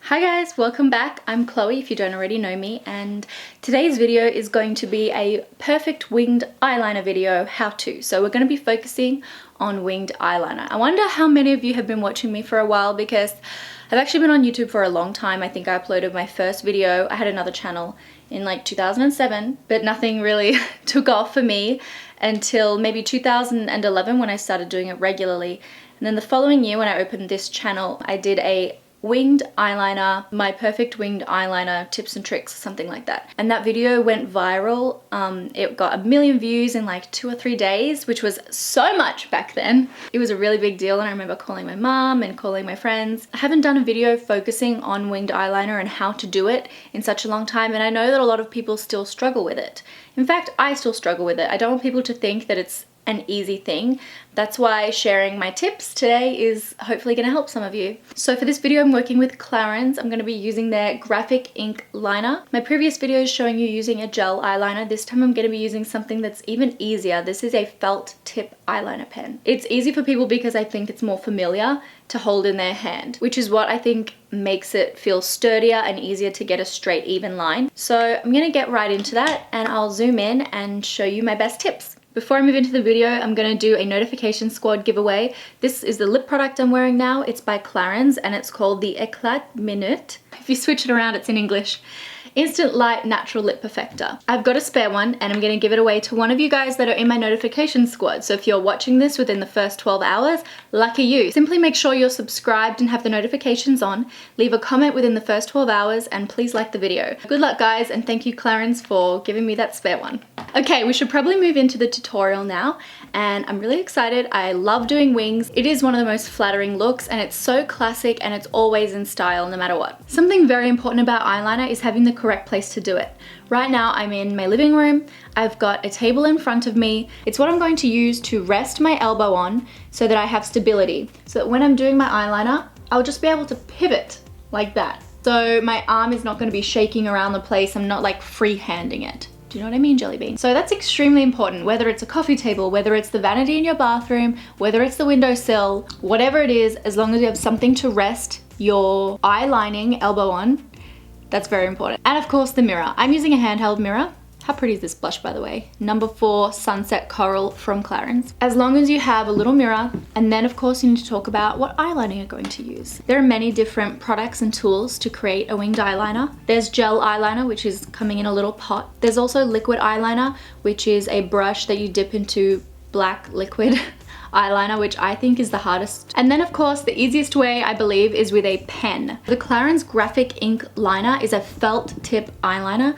Hi guys, welcome back. I'm Chloe if you don't already know me, and today's video is going to be a perfect winged eyeliner video how-to. So we're going to be focusing on winged eyeliner. I wonder how many of you have been watching me for a while, because I've actually been on YouTube for a long time. I think I uploaded my first video. I had another channel in like 2007, but nothing really took off for me until maybe 2011 when I started doing it regularly. And then the following year when I opened this channel, I did a winged eyeliner, my perfect winged eyeliner tips and tricks, something like that. And that video went viral. It got 1 million views in like 2 or 3 days, which was so much back then. It was a really big deal, and I remember calling my mom and calling my friends. I haven't done a video focusing on winged eyeliner and how to do it in such a long time, and I know that a lot of people still struggle with it. In fact, I still struggle with it. I don't want people to think that it's an easy thing. That's why sharing my tips today is hopefully going to help some of you. So for this video I'm working with Clarins. I'm going to be using their Graphik Ink Liner. My previous video is showing you using a gel eyeliner. This time I'm going to be using something that's even easier. This is a felt tip eyeliner pen. It's easy for people because I think it's more familiar to hold in their hand, which is what I think makes it feel sturdier and easier to get a straight even line. So I'm going to get right into that, and I'll zoom in and show you my best tips. Before I move into the video, I'm going to do a notification squad giveaway. This is the lip product I'm wearing now. It's by Clarins and it's called the Eclat Minute. If you switch it around, it's in English. Instant Light Natural Lip Perfector. I've got a spare one and I'm going to give it away to one of you guys that are in my notification squad. So if you're watching this within the first 12 hours, lucky you. Simply make sure you're subscribed and have the notifications on. Leave a comment within the first 12 hours and please like the video. Good luck guys, and thank you Clarins for giving me that spare one. Okay, we should probably move into the tutorial now, and I'm really excited. I love doing wings. It is one of the most flattering looks, and it's so classic and it's always in style no matter what. Something very important about eyeliner is having the correct place to do it. Right now I'm in my living room. I've got a table in front of me. It's what I'm going to use to rest my elbow on so that I have stability. So that when I'm doing my eyeliner, I'll just be able to pivot like that. So my arm is not going to be shaking around the place. I'm not like freehanding it. Do you know what I mean, jelly bean? So that's extremely important, whether it's a coffee table, whether it's the vanity in your bathroom, whether it's the windowsill, whatever it is, as long as you have something to rest your eyelining elbow on, that's very important. And of course the mirror. I'm using a handheld mirror. How pretty is this blush, by the way? Number 4 Sunset Coral from Clarins. As long as you have a little mirror, and then of course you need to talk about what eyeliner you're going to use. There are many different products and tools to create a winged eyeliner. There's gel eyeliner, which is coming in a little pot. There's also liquid eyeliner, which is a brush that you dip into black liquid eyeliner, which I think is the hardest. And then of course the easiest way, I believe, is with a pen. The Clarins Graphik Ink Liner is a felt tip eyeliner.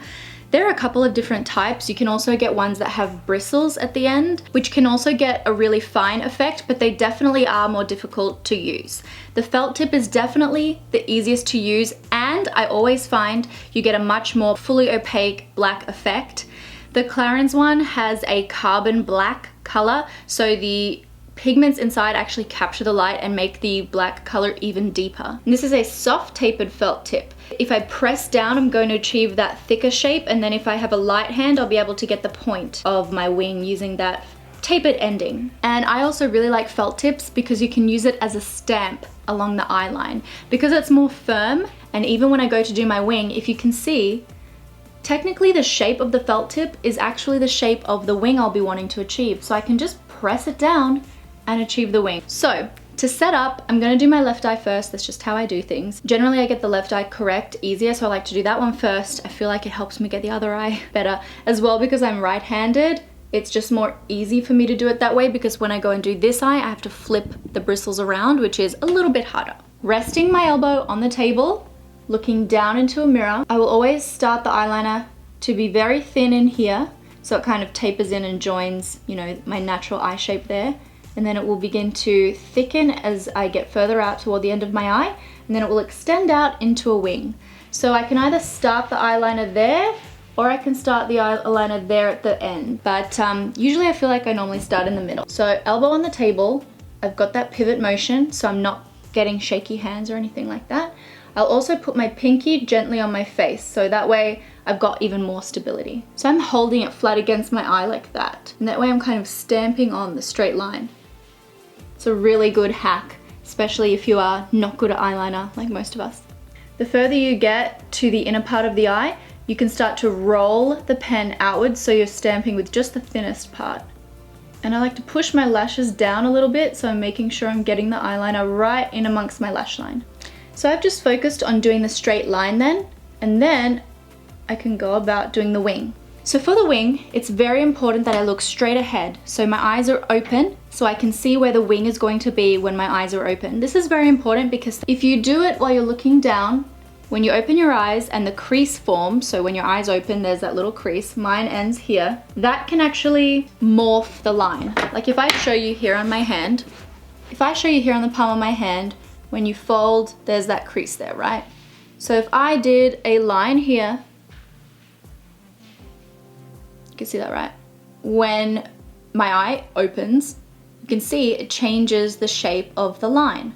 There are a couple of different types. You can also get ones that have bristles at the end, which can also get a really fine effect, but they definitely are more difficult to use. The felt tip is definitely the easiest to use, and I always find you get a much more fully opaque black effect. The Clarins one has a carbon black color, so the pigments inside actually capture the light and make the black color even deeper. And this is a soft tapered felt tip. If I press down, I'm going to achieve that thicker shape, and then if I have a light hand, I'll be able to get the point of my wing using that tapered ending. And I also really like felt tips because you can use it as a stamp along the eye line. Because it's more firm, and even when I go to do my wing, if you can see, technically the shape of the felt tip is actually the shape of the wing I'll be wanting to achieve. So I can just press it down and achieve the wing. So to set up, I'm gonna do my left eye first. That's just how I do things. Generally I get the left eye correct easier, so I like to do that one first. I feel like it helps me get the other eye better as well, because I'm right-handed. It's just more easy for me to do it that way, because when I go and do this eye, I have to flip the bristles around, which is a little bit harder. Resting my elbow on the table, looking down into a mirror, I will always start the eyeliner to be very thin in here, so it kind of tapers in and joins, you know, my natural eye shape there. And then it will begin to thicken as I get further out toward the end of my eye, and then it will extend out into a wing. So I can either start the eyeliner there, or I can start the eyeliner there at the end. But usually I feel like I normally start in the middle. So elbow on the table, I've got that pivot motion, so I'm not getting shaky hands or anything like that. I'll also put my pinky gently on my face, so that way I've got even more stability. So I'm holding it flat against my eye like that. And that way I'm kind of stamping on the straight line. It's a really good hack, especially if you are not good at eyeliner like most of us. the further you get to the inner part of the eye, you can start to roll the pen outwards so you're stamping with just the thinnest part. And I like to push my lashes down a little bit so I'm making sure I'm getting the eyeliner right in amongst my lash line. So I've just focused on doing the straight line then, and then I can go about doing the wing. So for the wing, it's very important that I look straight ahead. So my eyes are open so I can see where the wing is going to be when my eyes are open. This is very important because if you do it while you're looking down, when you open your eyes and the crease forms, so when your eyes open, there's that little crease, mine ends here, that can actually morph the line. Like if I show you here on my hand, if I show you here on the palm of my hand, when you fold, there's that crease there, right? So if I did a line here, you can see that, right? When my eye opens, you can see it changes the shape of the line.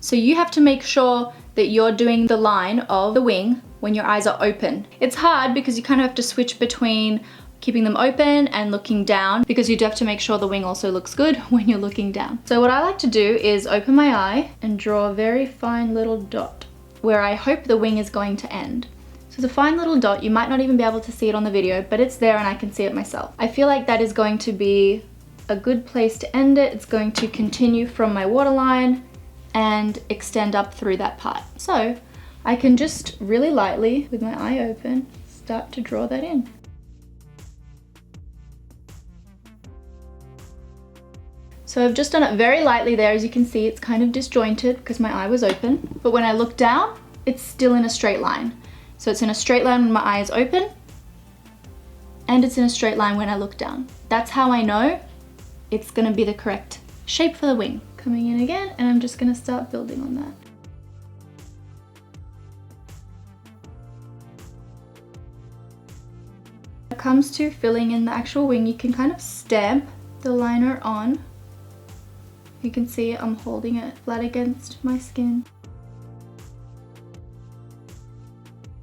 So you have to make sure that you're doing the line of the wing when your eyes are open. It's hard because you kind of have to switch between keeping them open and looking down because you do have to make sure the wing also looks good when you're looking down. So what I like to do is open my eye and draw a very fine little dot where I hope the wing is going to end. So it's a fine little dot, you might not even be able to see it on the video, but it's there and I can see it myself. I feel like that is going to be a good place to end it. It's going to continue from my waterline and extend up through that part. So I can just really lightly, with my eye open, start to draw that in. So I've just done it very lightly there. As you can see, it's kind of disjointed because my eye was open. But when I look down, it's still in a straight line. So it's in a straight line when my eye is open, and it's in a straight line when I look down. That's how I know it's gonna be the correct shape for the wing. Coming in again, and I'm just gonna start building on that. When it comes to filling in the actual wing, you can kind of stamp the liner on. You can see I'm holding it flat against my skin.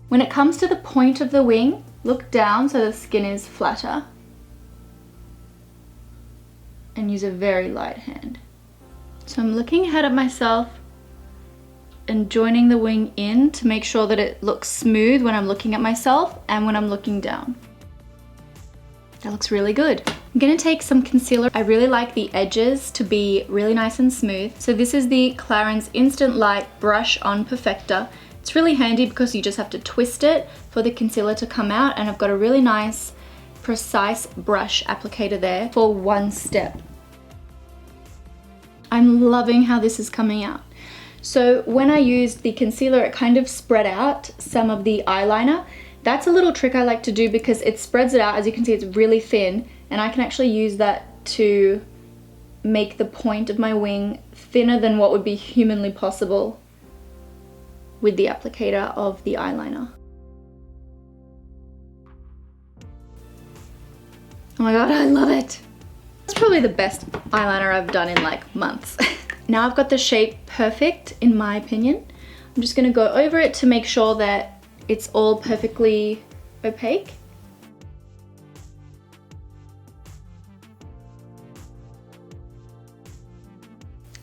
When it comes to the point of the wing, look down so the skin is flatter. And use a very light hand. So I'm looking ahead at myself and joining the wing in to make sure that it looks smooth when I'm looking at myself and when I'm looking down. That looks really good. I'm gonna take some concealer. I really like the edges to be really nice and smooth. So this is the Clarins Instant Light Brush on Perfector. It's really handy because you just have to twist it for the concealer to come out, and I've got a really nice, precise brush applicator there for one step. I'm loving how this is coming out. So when I used the concealer, it kind of spread out some of the eyeliner. That's a little trick I like to do because it spreads it out. As you can see, it's really thin, and I can actually use that to make the point of my wing thinner than what would be humanly possible with the applicator of the eyeliner. Oh my god, I love it! It's probably the best eyeliner I've done in like months. Now I've got the shape perfect in my opinion. I'm just gonna go over it to make sure that it's all perfectly opaque.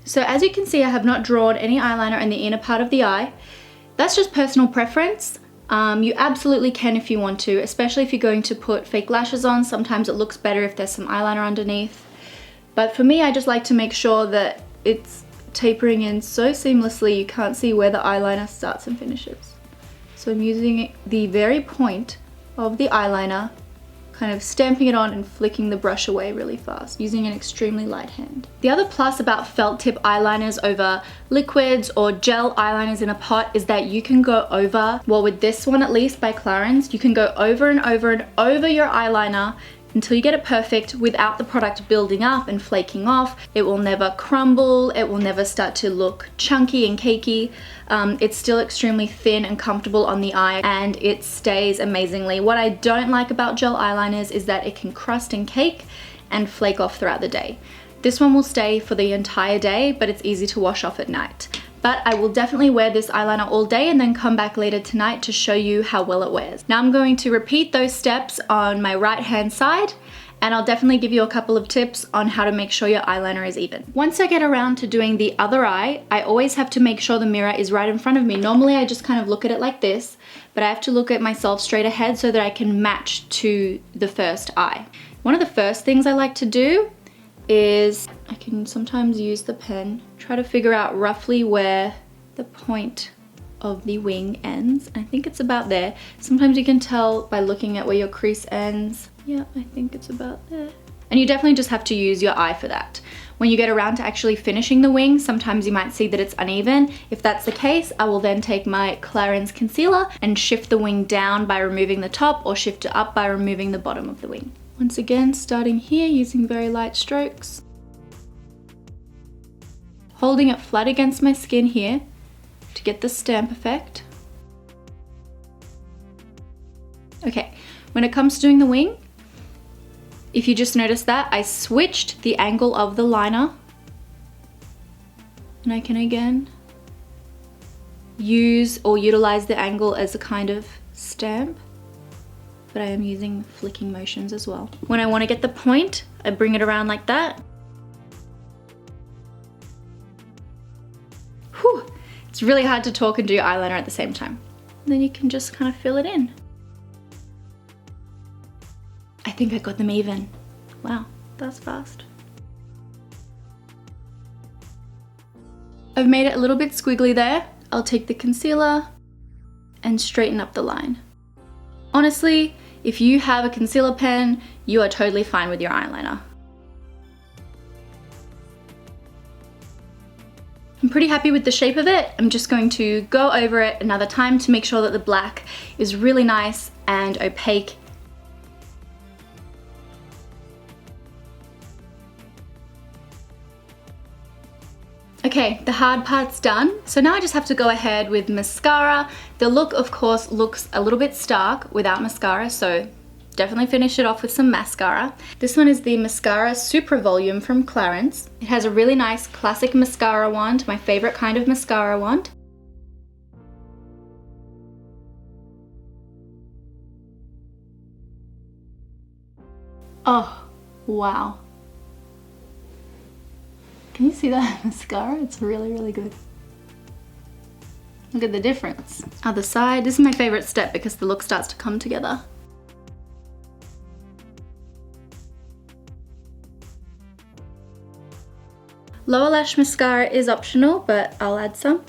So as you can see, I have not drawn any eyeliner in the inner part of the eye. That's just personal preference. You absolutely can if you want to, especially if you're going to put fake lashes on. Sometimes it looks better if there's some eyeliner underneath. But for me, I just like to make sure that it's tapering in so seamlessly you can't see where the eyeliner starts and finishes. So I'm using the very point of the eyeliner, kind of stamping it on and flicking the brush away really fast, using an extremely light hand. The other plus about felt tip eyeliners over liquids or gel eyeliners in a pot is that you can go over, well with this one at least by Clarins, you can go over and over and over your eyeliner until you get it perfect without the product building up and flaking off. It will never crumble, it will never start to look chunky and cakey. It's still extremely thin and comfortable on the eye, and it stays amazingly. What I don't like about gel eyeliners is that it can crust and cake and flake off throughout the day. This one will stay for the entire day, but it's easy to wash off at night. But I will definitely wear this eyeliner all day and then come back later tonight to show you how well it wears. Now I'm going to repeat those steps on my right hand side, and I'll definitely give you a couple of tips on how to make sure your eyeliner is even. Once I get around to doing the other eye, I always have to make sure the mirror is right in front of me. Normally I just kind of look at it like this, but I have to look at myself straight ahead so that I can match to the first eye. One of the first things I like to do is I can sometimes use the pen, try to figure out roughly where the point of the wing ends. I think it's about there. Sometimes you can tell by looking at where your crease ends. Yeah, I think it's about there. And you definitely just have to use your eye for that. When you get around to actually finishing the wing, sometimes you might see that it's uneven. If that's the case, I will then take my Clarins concealer and shift the wing down by removing the top, or shift it up by removing the bottom of the wing. Once again, starting here using very light strokes. Holding it flat against my skin here to get the stamp effect. Okay, when it comes to doing the wing, if you just noticed that, I switched the angle of the liner, and I can again use or utilize the angle as a kind of stamp, but I am using flicking motions as well. When I want to get the point, I bring it around like that. Whew. It's really hard to talk and do eyeliner at the same time. And then you can just kind of fill it in. I think I got them even. Wow, that's fast. I've made it a little bit squiggly there. I'll take the concealer and straighten up the line. Honestly, if you have a concealer pen, you are totally fine with your eyeliner. I'm pretty happy with the shape of it. I'm just going to go over it another time to make sure that the black is really nice and opaque. Okay, the hard part's done. So now I just have to go ahead with mascara. The look, of course, looks a little bit stark without mascara, so definitely finish it off with some mascara. This one is the Mascara Super Volume from Clarins. It has a really nice classic mascara wand, my favorite kind of mascara wand. Oh, wow. Can you see that mascara? It's really, really good. Look at the difference. Other side. This is my favorite step because the look starts to come together. Lower lash mascara is optional, but I'll add some.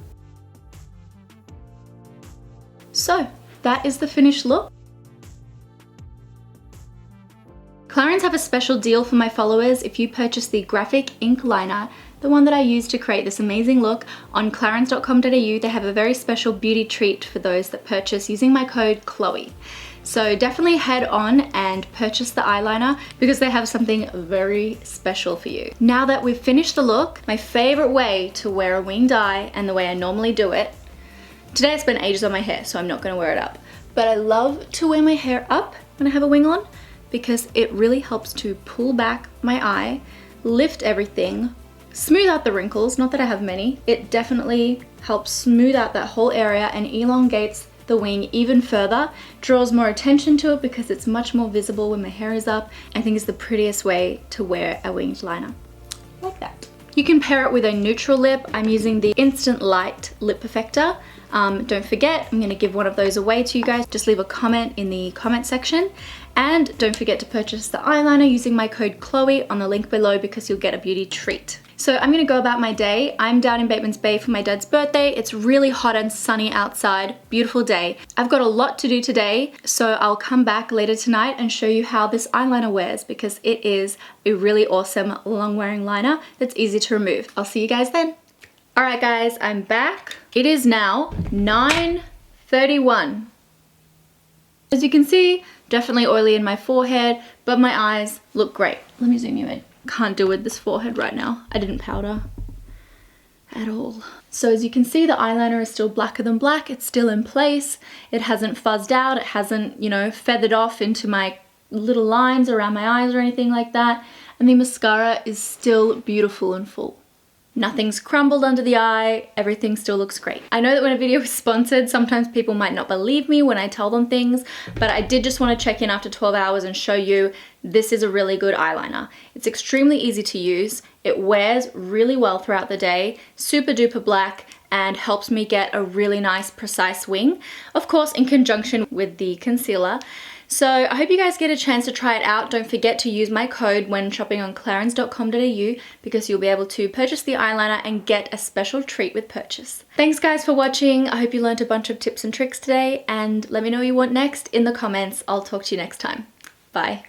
So, that is the finished look. Clarins have a special deal for my followers if you purchase the Graphik Ink Liner, the one that I use to create this amazing look, on clarins.com.au. They have a very special beauty treat for those that purchase using my code Chloe. So definitely head on and purchase the eyeliner because they have something very special for you. Now that we've finished the look, my favorite way to wear a winged eye and the way I normally do it, today I spent ages on my hair, so I'm not gonna wear it up, but I love to wear my hair up when I have a wing on because it really helps to pull back my eye, lift everything, smooth out the wrinkles, not that I have many. It definitely helps smooth out that whole area and elongates the wing even further, draws more attention to it because it's much more visible when my hair is up. I think it's the prettiest way to wear a winged liner, like that. You can pair it with a neutral lip. I'm using the Instant Light Lip Perfector. Don't forget, I'm gonna give one of those away to you guys. Just leave a comment in the comment section. And don't forget to purchase the eyeliner using my code Chloe on the link below because you'll get a beauty treat. So I'm gonna go about my day. I'm down in Bateman's Bay for my dad's birthday. It's really hot and sunny outside, beautiful day. I've got a lot to do today, so I'll come back later tonight and show you how this eyeliner wears because it is a really awesome long wearing liner that's easy to remove. I'll see you guys then. All right guys, I'm back. It is now 9:31. As you can see, definitely oily in my forehead, but my eyes look great. Let me zoom you in. Can't do with this forehead right now. I didn't powder at all. So as you can see, the eyeliner is still blacker than black. It's still in place. It hasn't fuzzed out. It hasn't, you know, feathered off into my little lines around my eyes or anything like that. And the mascara is still beautiful and full. Nothing's crumbled under the eye, everything still looks great. I know that when a video is sponsored, sometimes people might not believe me when I tell them things, but I did just want to check in after 12 hours and show you this is a really good eyeliner. It's extremely easy to use, it wears really well throughout the day, super duper black, and helps me get a really nice precise wing, of course in conjunction with the concealer. So I hope you guys get a chance to try it out. Don't forget to use my code when shopping on clarins.com.au because you'll be able to purchase the eyeliner and get a special treat with purchase. Thanks guys for watching. I hope you learned a bunch of tips and tricks today, and let me know what you want next in the comments. I'll talk to you next time. Bye.